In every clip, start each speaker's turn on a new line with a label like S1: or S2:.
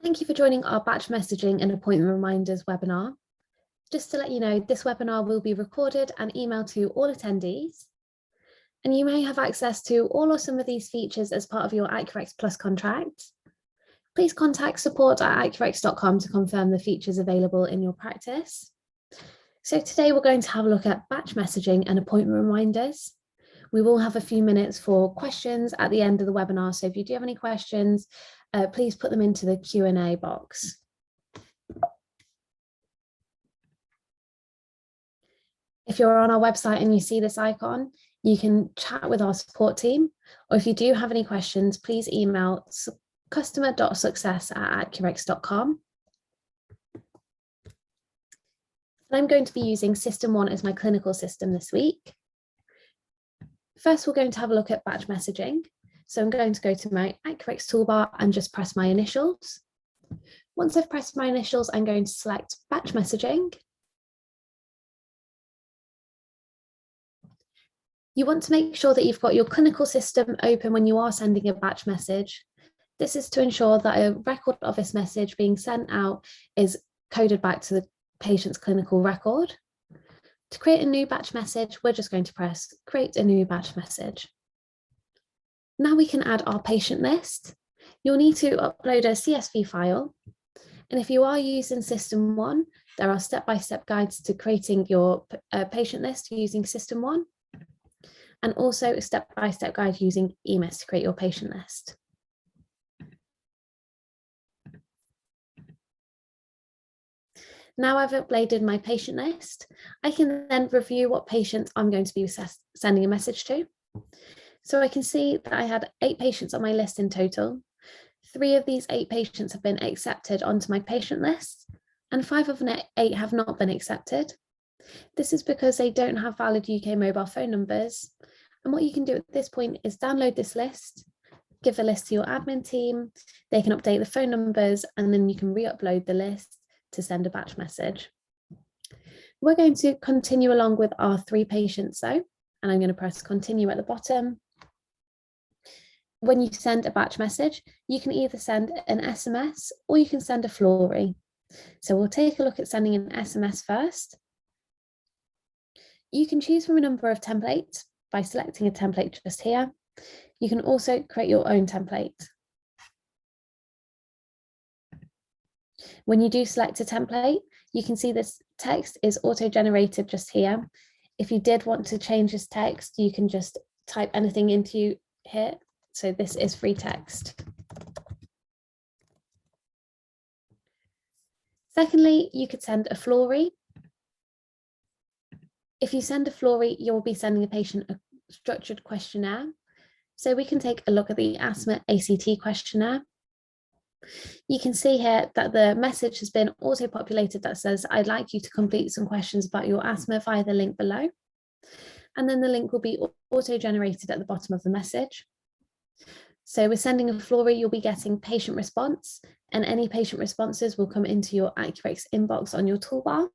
S1: Thank you for joining our batch messaging and appointment reminders webinar. Just to let you know, this webinar will be recorded and emailed to all attendees. And you may have access to all or some of these features as part of your accuRx Plus contract. Please contact support@accuRx.com to confirm the features available in your practice. So today we're going to have a look at batch messaging and appointment reminders. We will have a few minutes for questions at the end of the webinar. So if you do have any questions, please put them into the Q&A box. If you're on our website and you see this icon, you can chat with our support team, or if you do have any questions, please email customer.success@accuRx.com. I'm going to be using System 1 as my clinical system this week. First, we're going to have a look at batch messaging. So I'm going to go to my accuRx toolbar and just press my initials. Once I've pressed my initials, I'm going to select batch messaging. You want to make sure that you've got your clinical system open when you are sending a batch message. This is to ensure that a record of this message being sent out is coded back to the patient's clinical record. To create a new batch message, we're just going to press create a new batch message. Now we can add our patient list. You'll need to upload a CSV file. And if you are using System 1, there are step-by-step guides to creating your patient list using System 1, and also a step-by-step guide using EMIS to create your patient list. Now I've uploaded my patient list, I can then review what patients I'm going to be sending a message to. So I can see that I had 8 patients on my list in total. 3 of these 8 patients have been accepted onto my patient list, and 5 of the 8 have not been accepted. This is because they don't have valid UK mobile phone numbers. And what you can do at this point is download this list, give the list to your admin team, they can update the phone numbers, and then you can re-upload the list to send a batch message. We're going to continue along with our 3 patients though, and I'm going to press continue at the bottom. When you send a batch message, you can either send an SMS or you can send a Flory. So we'll take a look at sending an SMS first. You can choose from a number of templates by selecting a template just here. You can also create your own template. When you do select a template, you can see this text is auto-generated just here. If you did want to change this text, you can just type anything into here. So this is free text. Secondly, you could send a Flory. If you send a Flory, you'll be sending a patient a structured questionnaire. So we can take a look at the asthma ACT questionnaire. You can see here that the message has been auto-populated that says, I'd like you to complete some questions about your asthma via the link below. And then the link will be auto-generated at the bottom of the message. So with sending a Flory, you'll be getting patient response, and any patient responses will come into your accuRx inbox on your toolbar.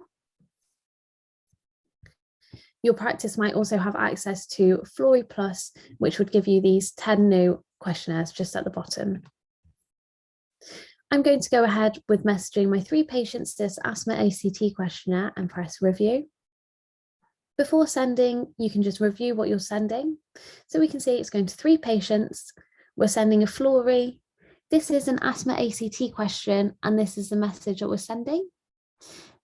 S1: Your practice might also have access to Flory Plus, which would give you these 10 new questionnaires just at the bottom. I'm going to go ahead with messaging my 3 patients this asthma ACT questionnaire and press review. Before sending, you can just review what you're sending. So we can see it's going to 3 patients. We're sending a Flory. This is an asthma ACT question, and this is the message that we're sending.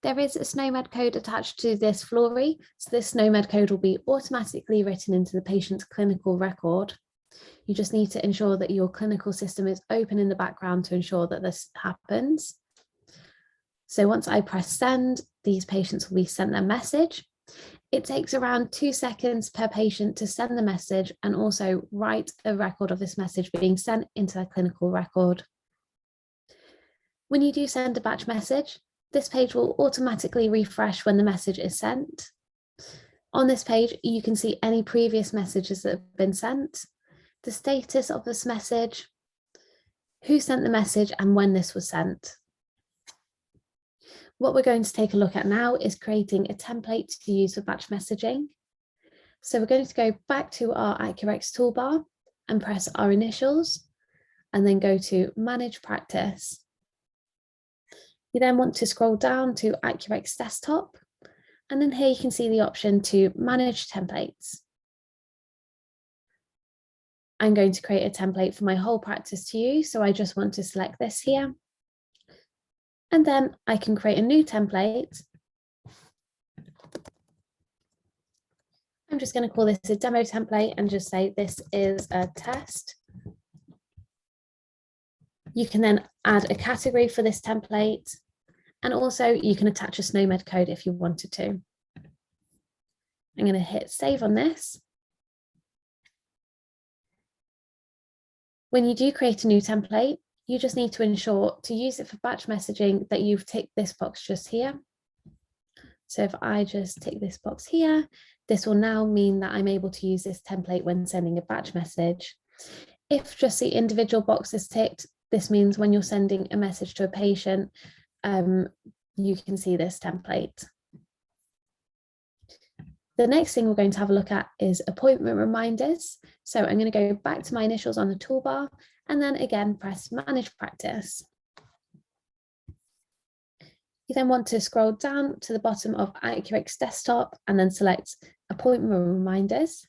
S1: There is a SNOMED code attached to this Flory, so this SNOMED code will be automatically written into the patient's clinical record. You just need to ensure that your clinical system is open in the background to ensure that this happens. So once I press send, these patients will be sent their message. It takes around 2 seconds per patient to send the message and also write a record of this message being sent into their clinical record. When you do send a batch message, this page will automatically refresh when the message is sent. On this page, you can see any previous messages that have been sent, the status of this message, who sent the message, and when this was sent. What we're going to take a look at now is creating a template to use for batch messaging. So we're going to go back to our accuRx toolbar and press our initials, and then go to Manage Practice. You then want to scroll down to accuRx desktop, and then here you can see the option to manage templates. I'm going to create a template for my whole practice to use, so I just want to select this here. And then I can create a new template. I'm just going to call this a demo template and just say this is a test. You can then add a category for this template, and also you can attach a SNOMED code if you wanted to. I'm going to hit save on this. When you do create a new template, you just need to ensure to use it for batch messaging that you've ticked this box just here. So if I just tick this box here, this will now mean that I'm able to use this template when sending a batch message. If just the individual box is ticked, this means when you're sending a message to a patient, you can see this template. The next thing we're going to have a look at is appointment reminders. So I'm going to go back to my initials on the toolbar and then again press Manage Practice. You then want to scroll down to the bottom of accuRx desktop and then select Appointment Reminders.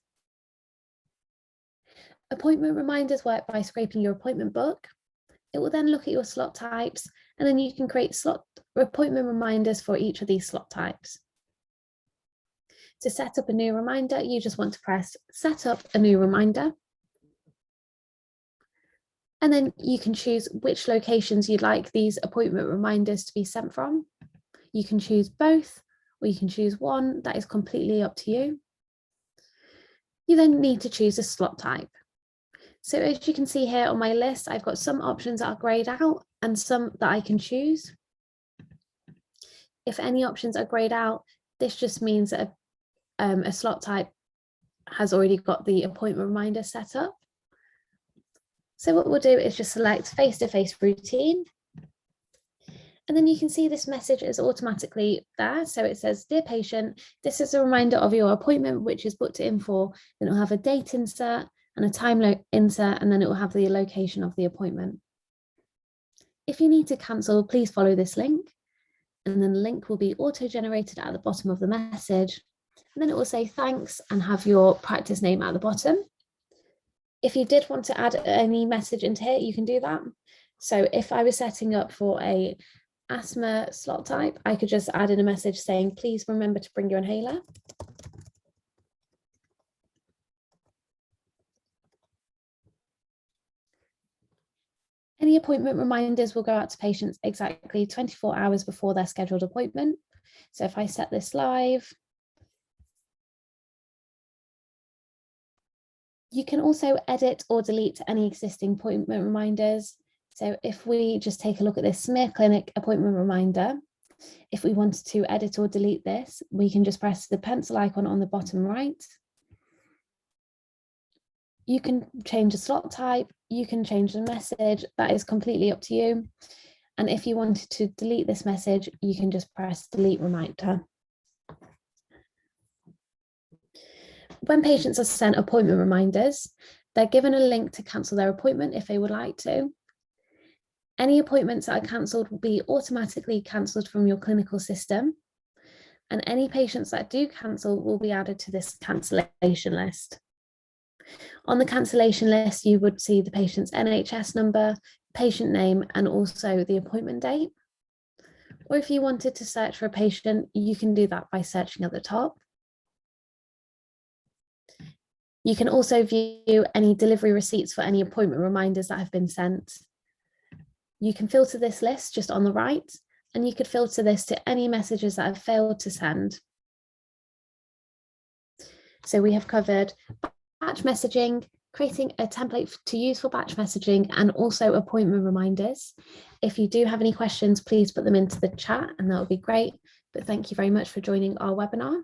S1: Appointment reminders work by scraping your appointment book. It will then look at your slot types, and then you can create appointment reminders for each of these slot types. To set up a new reminder, you just want to press Set up a new reminder. And then you can choose which locations you'd like these appointment reminders to be sent from. You can choose both, or you can choose one. That is completely up to you. You then need to choose a slot type. So as you can see here on my list, I've got some options that are grayed out and some that I can choose. If any options are grayed out, this just means that a slot type has already got the appointment reminder set up. So what we'll do is just select face-to-face routine. And then you can see this message is automatically there. So it says, dear patient, this is a reminder of your appointment, which is booked in for. Then it'll have a date insert and a time insert, and then it will have the location of the appointment. If you need to cancel, please follow this link. And then the link will be auto-generated at the bottom of the message. And then it will say thanks and have your practice name at the bottom. If you did want to add any message into here, you can do that. So if I was setting up for a asthma slot type, I could just add in a message saying, please remember to bring your inhaler. Any appointment reminders will go out to patients exactly 24 hours before their scheduled appointment. So if I set this live, you can also edit or delete any existing appointment reminders. So if we just take a look at this smear clinic appointment reminder, if we wanted to edit or delete this, we can just press the pencil icon on the bottom right. You can change the slot type, you can change the message, that is completely up to you. And if you wanted to delete this message, you can just press delete reminder. When patients are sent appointment reminders, they're given a link to cancel their appointment if they would like to. Any appointments that are cancelled will be automatically cancelled from your clinical system. And any patients that do cancel will be added to this cancellation list. On the cancellation list, you would see the patient's NHS number, patient name, and also the appointment date. Or if you wanted to search for a patient, you can do that by searching at the top. You can also view any delivery receipts for any appointment reminders that have been sent. You can filter this list just on the right, and you could filter this to any messages that have failed to send. So we have covered batch messaging, creating a template to use for batch messaging, and also appointment reminders. If you do have any questions, please put them into the chat and that would be great. But thank you very much for joining our webinar.